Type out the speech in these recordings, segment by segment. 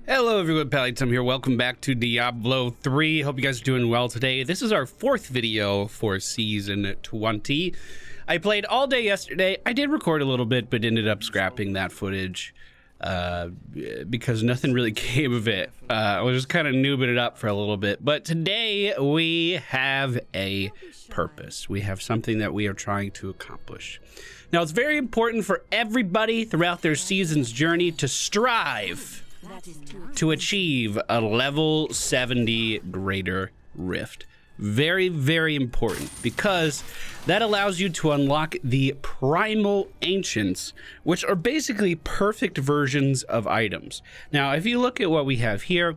Hello everyone, MFPallytime here. Welcome back to Diablo 3. Hope you guys are doing well today. This is our fourth video for Season 20. I played all day yesterday. I did record a little bit, but ended up scrapping that footage because nothing really came of it. I was just kind of noobing it up for a little bit. But today we have a purpose. We have something that we are trying to accomplish. Now, it's very important for everybody throughout their season's journey to strive to achieve a level 70 greater rift. Very, very important, because that allows you to unlock the Primal Ancients, which are basically perfect versions of items. Now, if you look at what we have here,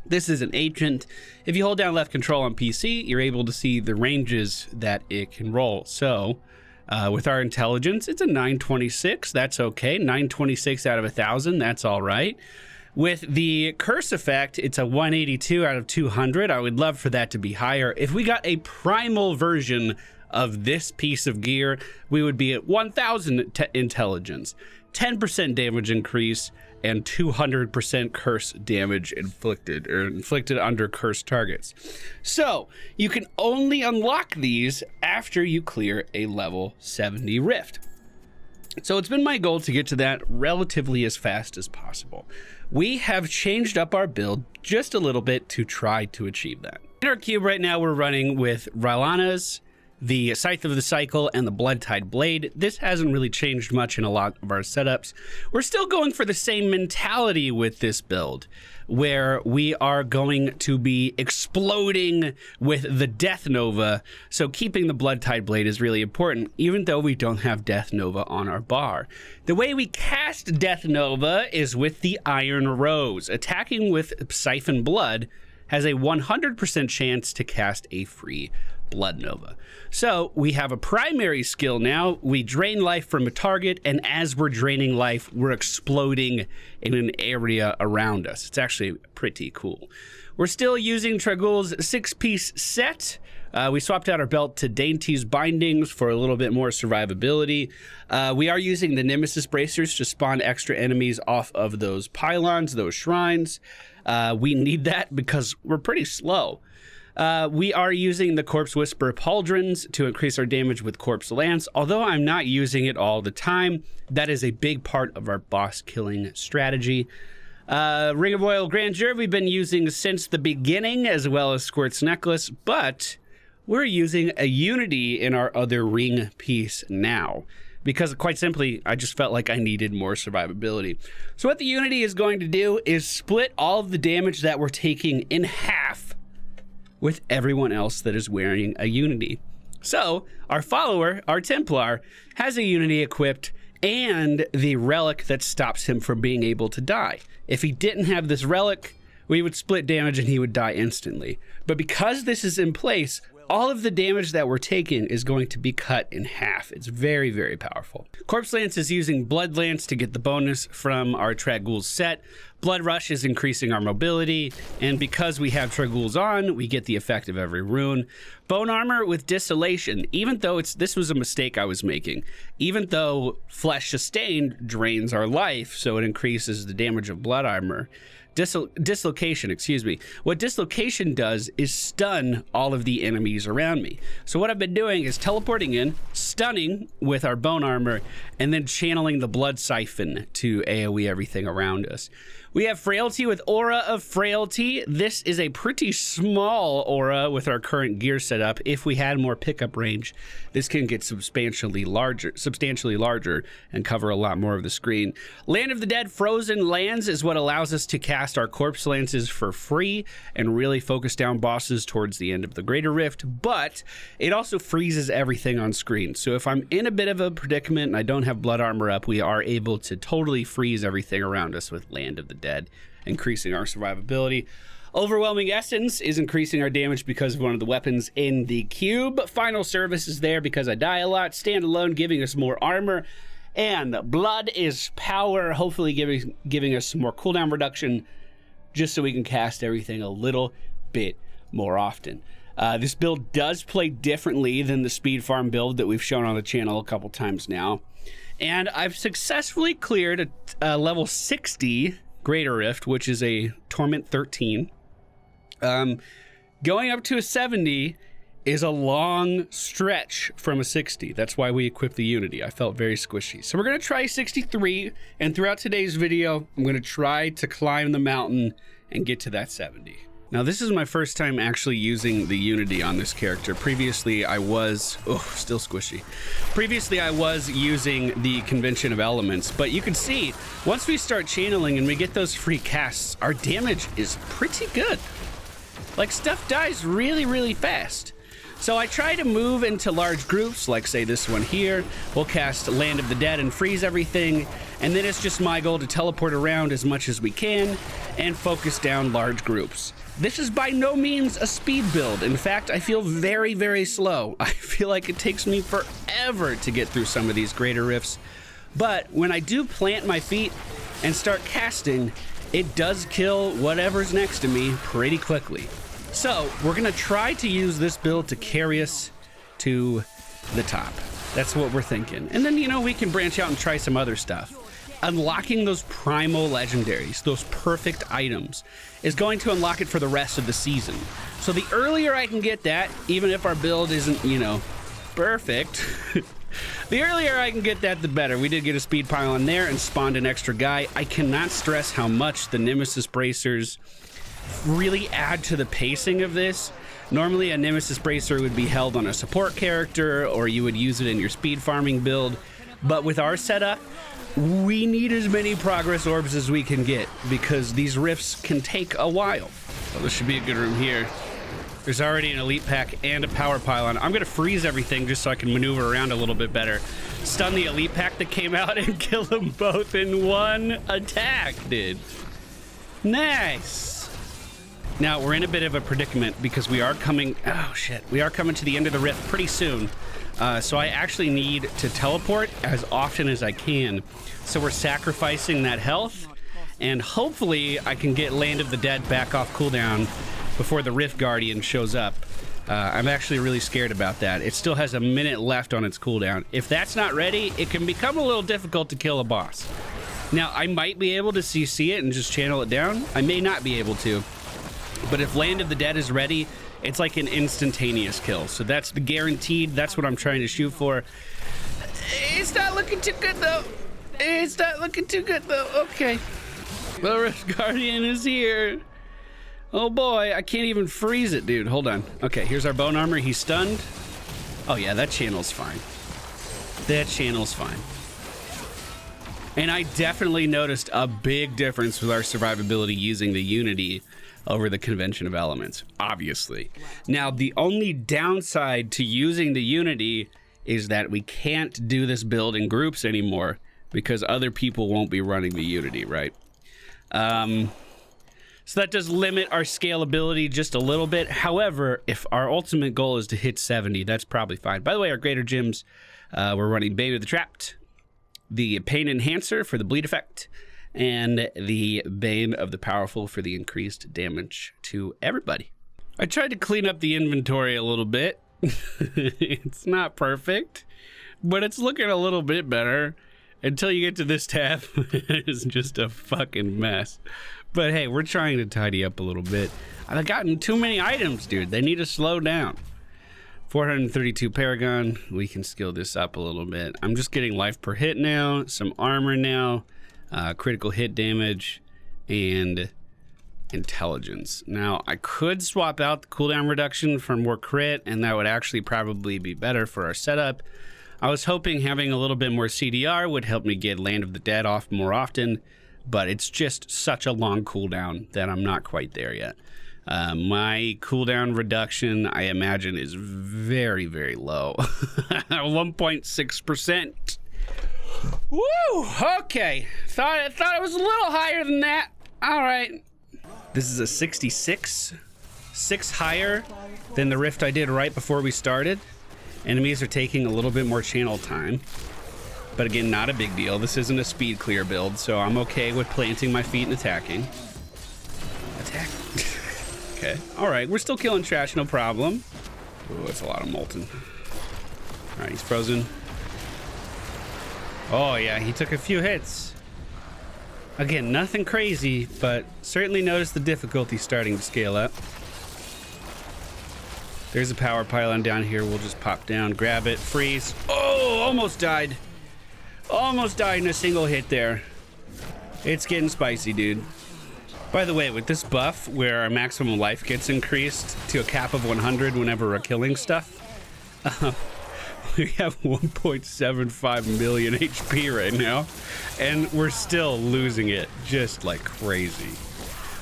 this is an ancient. If you hold down left control on PC, you're able to see the ranges that it can roll. So with our intelligence, it's a 926. That's okay. 926 out of 1,000. That's all right. With the curse effect, it's a 182 out of 200. I would love for that to be higher. If we got a primal version of this piece of gear, we would be at 1,000 intelligence, 10% damage increase, and 200% curse damage inflicted, or inflicted under cursed targets. So you can only unlock these after you clear a level 70 rift. So it's been my goal to get to that relatively as fast as possible. We have changed up our build just a little bit to try to achieve that. In our cube right now, we're running with Rylanas, the Scythe of the Cycle, and the Blood-Tide Blade. This hasn't really changed much in a lot of our setups. We're still going for the same mentality with this build, where we are going to be exploding with the Death Nova, so keeping the Blood-Tide Blade is really important, even though we don't have Death Nova on our bar. The way we cast Death Nova is with the Iron Rose. Attacking with Siphon Blood has a 100% chance to cast a free Blood Nova. So we have a primary skill now. We drain life from a target, and as we're draining life, we're exploding in an area around us. It's actually pretty cool. We're still using Tragul's 6-piece set. We swapped out our belt to Dainty's bindings for a little bit more survivability. We are using the Nemesis bracers to spawn extra enemies off of those pylons, those shrines. We need that because we're pretty slow. We are using the Corpse Whisper pauldrons to increase our damage with Corpse Lance. Although I'm not using it all the time, that is a big part of our boss killing strategy. Ring of Royal Grandeur we've been using since the beginning, as well as Squirt's Necklace, but we're using a Unity in our other ring piece now, because quite simply, I just felt like I needed more survivability. So what the Unity is going to do is split all of the damage that we're taking in half with everyone else that is wearing a Unity. So our follower, our Templar, has a Unity equipped and the relic that stops him from being able to die. If he didn't have this relic, we would split damage and he would die instantly. But because this is in place, all of the damage that we're taking is going to be cut in half. It's very, very powerful. Corpse Lance is using Blood Lance to get the bonus from our Tragul's set. Blood Rush is increasing our mobility, and because we have Tragul's on, we get the effect of every rune. Bone Armor with Distillation, even though this was a mistake I was making, even though Flesh Sustained drains our life, so it increases the damage of Blood Armor. Dislocation, excuse me. What Dislocation does is stun all of the enemies around me. So what I've been doing is teleporting in, stunning with our Bone Armor, and then channeling the Blood Siphon to AoE everything around us. We have Frailty with Aura of Frailty. This is a pretty small aura with our current gear setup. If we had more pickup range, this can get substantially larger and cover a lot more of the screen. Land of the Dead Frozen Lands is what allows us to cast our Corpse Lances for free and really focus down bosses towards the end of the Greater Rift, but it also freezes everything on screen. So if I'm in a bit of a predicament and I don't have Blood Armor up, we are able to totally freeze everything around us with Land of the Dead, increasing our survivability. Overwhelming Essence is increasing our damage because of one of the weapons in the cube. Final Service is there because I die a lot. Standalone giving us more armor. And Blood is Power, hopefully giving us some more cooldown reduction, just so we can cast everything a little bit more often. This build does play differently than the speed farm build that we've shown on the channel a couple times now. And I've successfully cleared a level 60 Greater Rift, which is a Torment 13. Going up to a 70 is a long stretch from a 60. That's why we equipped the Unity. I felt very squishy. So we're gonna try 63, and throughout today's video, I'm gonna try to climb the mountain and get to that 70. Now this is my first time actually using the Unity on this character. Previously I was, still squishy. Previously I was using the Convention of Elements, but you can see, once we start channeling and we get those free casts, our damage is pretty good. Like, stuff dies really, really fast. So I try to move into large groups, like say this one here. We'll cast Land of the Dead and freeze everything, and then it's just my goal to teleport around as much as we can and focus down large groups. This is by no means a speed build. In fact, I feel very, very slow. I feel like it takes me forever to get through some of these greater rifts. But when I do plant my feet and start casting, it does kill whatever's next to me pretty quickly. So we're gonna try to use this build to carry us to the top. That's what we're thinking. And then, you know, we can branch out and try some other stuff. Unlocking those primal legendaries, those perfect items, is going to unlock it for the rest of the season. So the earlier I can get that, even if our build isn't, you know, perfect, the earlier I can get that, the better. We did get a speed pylon there and spawned an extra guy. I cannot stress how much the Nemesis bracers really add to the pacing of this. Normally a Nemesis bracer would be held on a support character, or you would use it in your speed farming build. But with our setup, we need as many progress orbs as we can get, because these rifts can take a while. Well, this should be a good room here. There's already an elite pack and a power pylon. I'm gonna freeze everything just so I can maneuver around a little bit better. Stun the elite pack that came out and kill them both in one attack, dude. Nice. Now we're in a bit of a predicament because we are coming, we are coming to the end of the rift pretty soon. So I actually need to teleport as often as I can. So we're sacrificing that health, and hopefully I can get Land of the Dead back off cooldown before the Rift Guardian shows up. I'm actually really scared about that. It still has a minute left on its cooldown. If that's not ready, it can become a little difficult to kill a boss. Now I might be able to CC it and just channel it down. I may not be able to. But if Land of the Dead is ready, it's like an instantaneous kill. So that's the guaranteed. That's what I'm trying to shoot for. It's not looking too good, though. It's not looking too good, though. Okay. The Rift Guardian is here. Oh, boy. I can't even freeze it, dude. Hold on. Okay, here's our bone armor. He's stunned. Oh, yeah, that channel's fine. That channel's fine. And I definitely noticed a big difference with our survivability using the Unity over the Convention of Elements, obviously. Now, the only downside to using the Unity is that we can't do this build in groups anymore because other people won't be running the Unity, right? So that does limit our scalability just a little bit. However, if our ultimate goal is to hit 70, that's probably fine. By the way, our greater gyms, we're running Bane of the Trapped, the Pain Enhancer for the bleed effect, and the Bane of the Powerful for the increased damage to everybody. I tried to clean up the inventory a little bit. It's not perfect, but it's looking a little bit better until you get to this tab. It's just a fucking mess. But hey, we're trying to tidy up a little bit. I've gotten too many items, dude. They need to slow down. 432 Paragon. We can skill this up a little bit. I'm just getting life per hit now, some armor now, critical hit damage, and intelligence. Now, I could swap out the cooldown reduction for more crit, and that would actually probably be better for our setup. I was hoping having a little bit more CDR would help me get Land of the Dead off more often, but it's just such a long cooldown that I'm not quite there yet. My cooldown reduction, I imagine, is very, very low. 1.6%. Woo! Okay. Thought it was a little higher than that. All right. This is a 66. 6 higher than the rift I did right before we started. Enemies are taking a little bit more channel time. But again, not a big deal. This isn't a speed clear build, so I'm okay with planting my feet and attacking. Attack. Okay. All right. We're still killing trash, no problem. Oh, that's a lot of molten. All right, he's frozen. Oh, yeah, he took a few hits. Again, nothing crazy, but certainly notice the difficulty starting to scale up. There's a power pylon down here. We'll just pop down, grab it, freeze. Oh, almost died. Almost died in a single hit there. It's getting spicy, dude. By the way, with this buff, where our maximum life gets increased to a cap of 100 whenever we're killing stuff, we have 1.75 million HP right now, and we're still losing it just like crazy.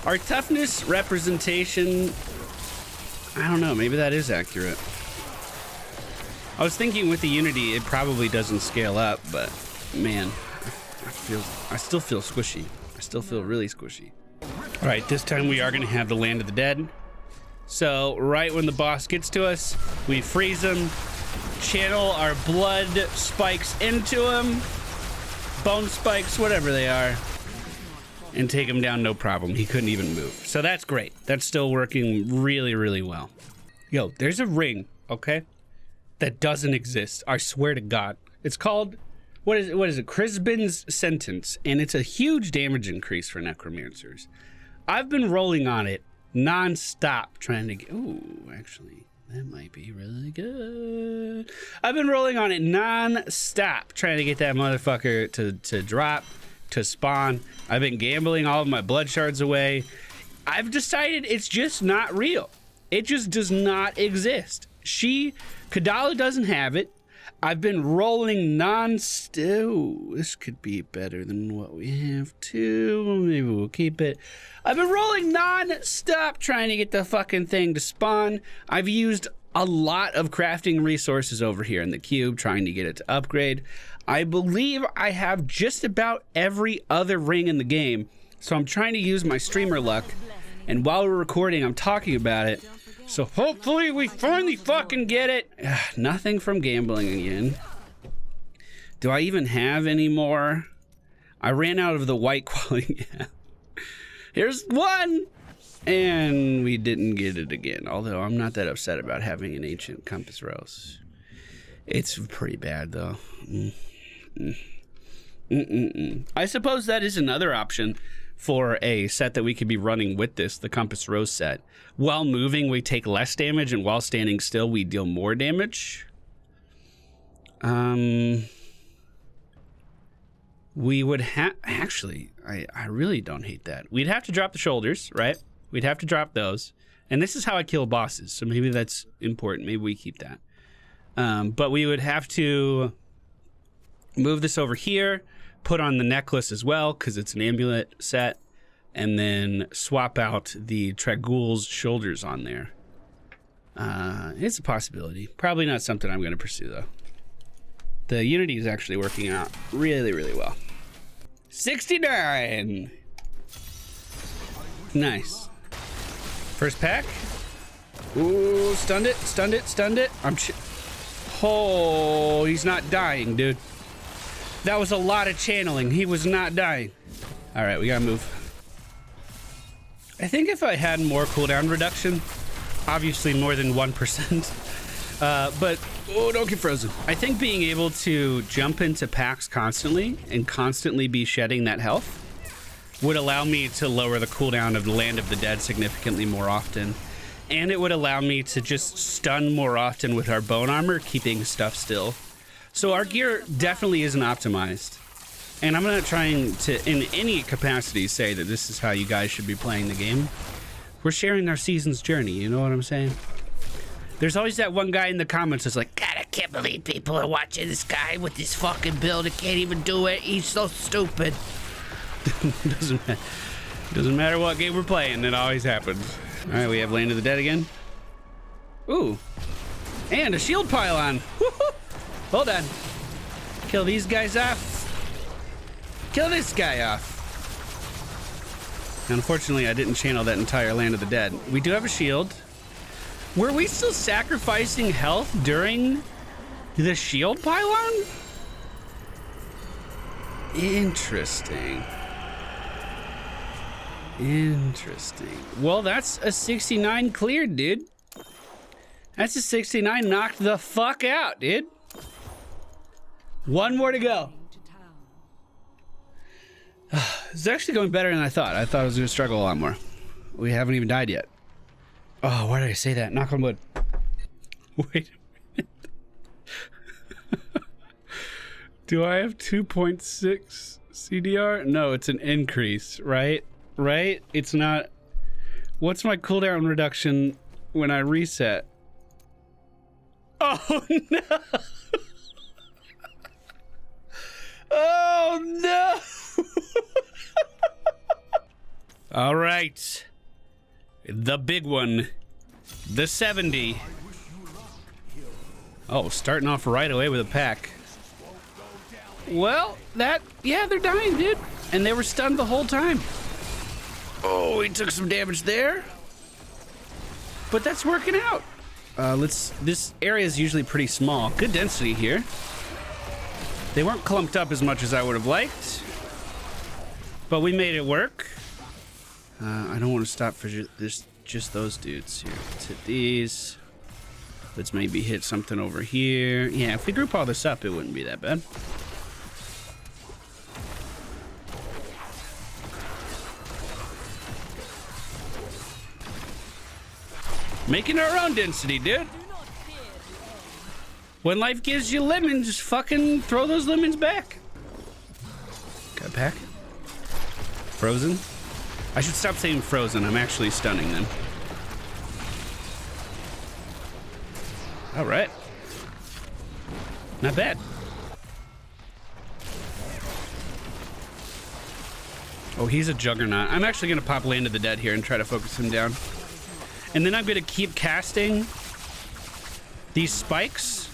Our toughness representation, I don't know, maybe that is accurate. I was thinking with the Unity, it probably doesn't scale up, but man, I still feel squishy. I still feel really squishy. All right, this time we are gonna have the Land of the Dead. So right when the boss gets to us, we freeze him, channel our blood spikes into him, bone spikes, whatever they are, and take him down no problem. He couldn't even move. So that's great. That's still working really, really well. Yo, there's a ring, okay, that doesn't exist. I swear to God. It's called, what is it? Crispin's Sentence, and it's a huge damage increase for Necromancers. I've been rolling on it non-stop trying to get, ooh, actually, that might be really good. I've been rolling on it non-stop trying to get that motherfucker to drop, to spawn. I've been gambling all of my blood shards away. I've decided it's just not real. It just does not exist. Kadala doesn't have it. I've been rolling non-stop. This could be better than what we have too. Maybe we'll keep it. I've been rolling non-stop trying to get the fucking thing to spawn. I've used a lot of crafting resources over here in the cube trying to get it to upgrade. I believe I have just about every other ring in the game. So I'm trying to use my streamer luck. And while we're recording, I'm talking about it. So hopefully we finally fucking get it. Nothing from gambling again. Do I even have any more? I ran out of the white quality. Here's one. And we didn't get it again. Although I'm not that upset about having an ancient compass rose. It's pretty bad though. I suppose that is another option for a set that we could be running with this, the Compass Rose set. While moving, we take less damage, and while standing still, we deal more damage. We would have, actually, I really don't hate that. We'd have to drop the shoulders, right? We'd have to drop those. And this is how I kill bosses, so maybe that's important. Maybe we keep that. But we would have to move this over here, put on the necklace as well, because it's an amulet set, and then swap out the Tragul's shoulders on there. It's a possibility. Probably not something I'm going to pursue, though. The Unity is actually working out really, really well. 69! Nice. First pack. Ooh, stunned it, stunned it, stunned it. Oh, he's not dying, dude. That was a lot of channeling. He was not dying. All right, we gotta move. I think if I had more cooldown reduction, obviously more than 1%, but, oh, don't get frozen. I think being able to jump into packs constantly and constantly be shedding that health would allow me to lower the cooldown of the Land of the Dead significantly more often. And it would allow me to just stun more often with our bone armor, keeping stuff still. So our gear definitely isn't optimized. And I'm not trying to, in any capacity, say that this is how you guys should be playing the game. We're sharing our season's journey, you know what I'm saying? There's always that one guy in the comments that's like, God, I can't believe people are watching this guy with this fucking build. He can't even do it. He's so stupid. Doesn't matter what game we're playing, it always happens. All right, we have Land of the Dead again. Ooh, and a shield pylon. Woohoo! Hold on. Kill these guys off. Kill this guy off. Unfortunately, I didn't channel that entire Land of the Dead. We do have a shield. Were we still sacrificing health during the shield pylon? Interesting. Interesting. Well, that's a 69 cleared, dude. That's a 69 knocked the fuck out, dude. One more to go. It's actually going better than I thought. I thought I was going to struggle a lot more. We haven't even died yet. Oh, why did I say that? Knock on wood. Wait a minute. Do I have 2.6 CDR? No, it's an increase, right? Right? It's not... What's my cooldown reduction when I reset? Oh, no! Oh, no! All right. The big one. The 70. Oh, starting off right away with a pack. Well, yeah, they're dying, dude. And they were stunned the whole time. Oh, he took some damage there. But that's working out. This area is usually pretty small. Good density here. They weren't clumped up as much as I would have liked. But we made it work. I don't want to stop for just those dudes here. Let's hit these. Let's maybe hit something over here. Yeah, if we group all this up, it wouldn't be that bad. Making our own density, dude. When life gives you lemons, just fucking throw those lemons back. Got a pack? Frozen? I should stop saying frozen. I'm actually stunning them. All right. Not bad. Oh, he's a juggernaut. I'm actually going to pop Land of the Dead here and try to focus him down. And then I'm going to keep casting these spikes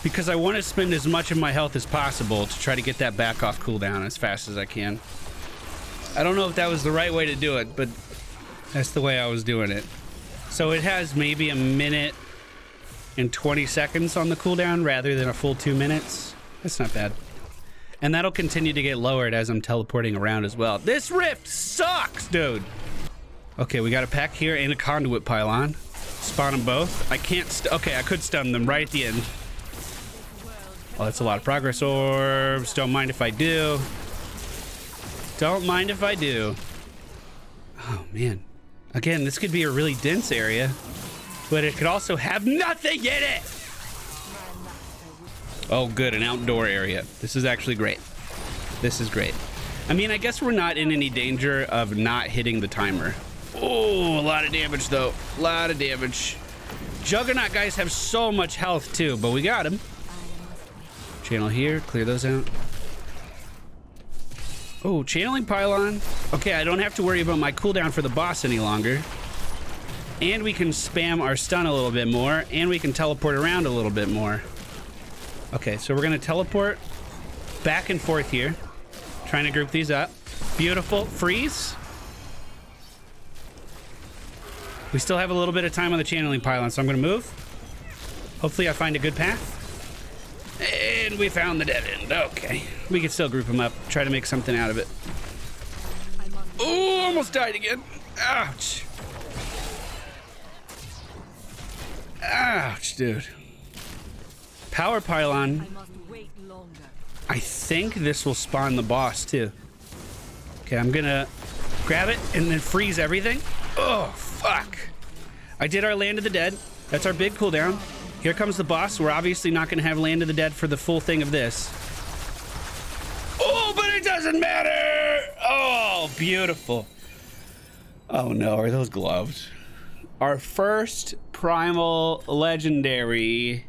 because I want to spend as much of my health as possible to try to get that back off cooldown as fast as I can. I don't know if that was the right way to do it, but that's the way I was doing it. So it has maybe a minute and 20 seconds on the cooldown rather than a full 2 minutes. That's not bad. And that'll continue to get lowered as I'm teleporting around as well. This rift sucks, dude. Okay, we got a pack here and a conduit pylon. Spawn them both. I can't okay, I could stun them right at the end. Oh, that's a lot of progress orbs. Don't mind if I do. Don't mind if I do. Oh, man. Again, this could be a really dense area, but it could also have nothing in it. Oh, good, an outdoor area. This is actually great. This is great. I mean, I guess we're not in any danger of not hitting the timer. Oh, a lot of damage, though. A lot of damage. Juggernaut guys have so much health, too, but we got him. Channel here. Clear those out. Oh, channeling pylon. Okay, I don't have to worry about my cooldown for the boss any longer. And we can spam our stun a little bit more, and we can teleport around a little bit more. Okay, so we're going to teleport back and forth here. Trying to group these up. Beautiful. Freeze. We still have a little bit of time on the channeling pylon, so I'm going to move. Hopefully I find a good path. And we found the dead end. Okay. We can still group them up. Try to make something out of it. Oh, almost died again. Ouch. Ouch, dude. Power pylon. I think this will spawn the boss, too. Okay, I'm going to grab it and then freeze everything. Oh, fuck. I did our Land of the Dead. That's our big cooldown. Here comes the boss. We're obviously not going to have Land of the Dead for the full thing of this. Oh, but it doesn't matter. Oh, beautiful. Oh, no. Are those gloves? Our first Primal Legendary.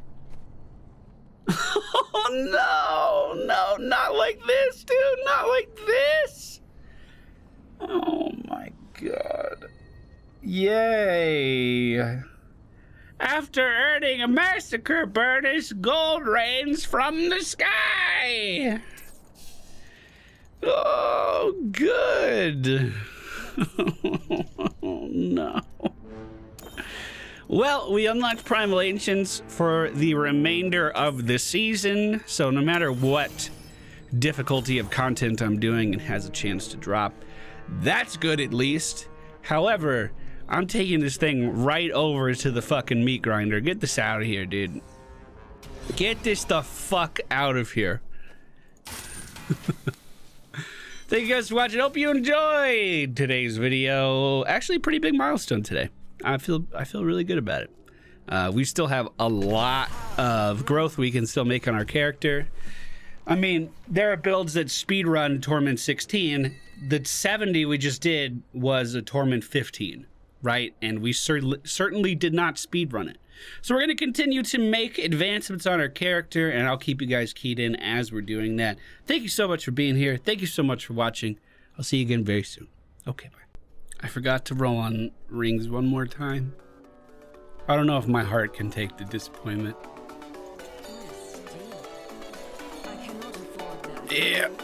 Oh, no. No, not like this, dude. Not like this. Oh, my God. Yay. After earning a massacre bonus, gold rains from the sky. Oh, good. Oh, no. Well, we unlocked Primal Ancients for the remainder of the season, so no matter what difficulty of content I'm doing, it has a chance to drop. That's good, at least. However, I'm taking this thing right over to the fucking meat grinder. Get this out of here, dude. Get this the fuck out of here. Thank you guys for watching. Hope you enjoyed today's video. Actually, pretty big milestone today. I feel really good about it. We still have a lot of growth we can still make on our character. I mean, there are builds that speedrun Torment 16. The 70 we just did was a Torment 15, right? And we certainly did not speedrun it. So we're going to continue to make advancements on our character, and I'll keep you guys keyed in as we're doing that. Thank you so much for being here. Thank you so much for watching. I'll see you again very soon. Okay, bye. I forgot to roll on rings one more time. I don't know if my heart can take the disappointment. Yep.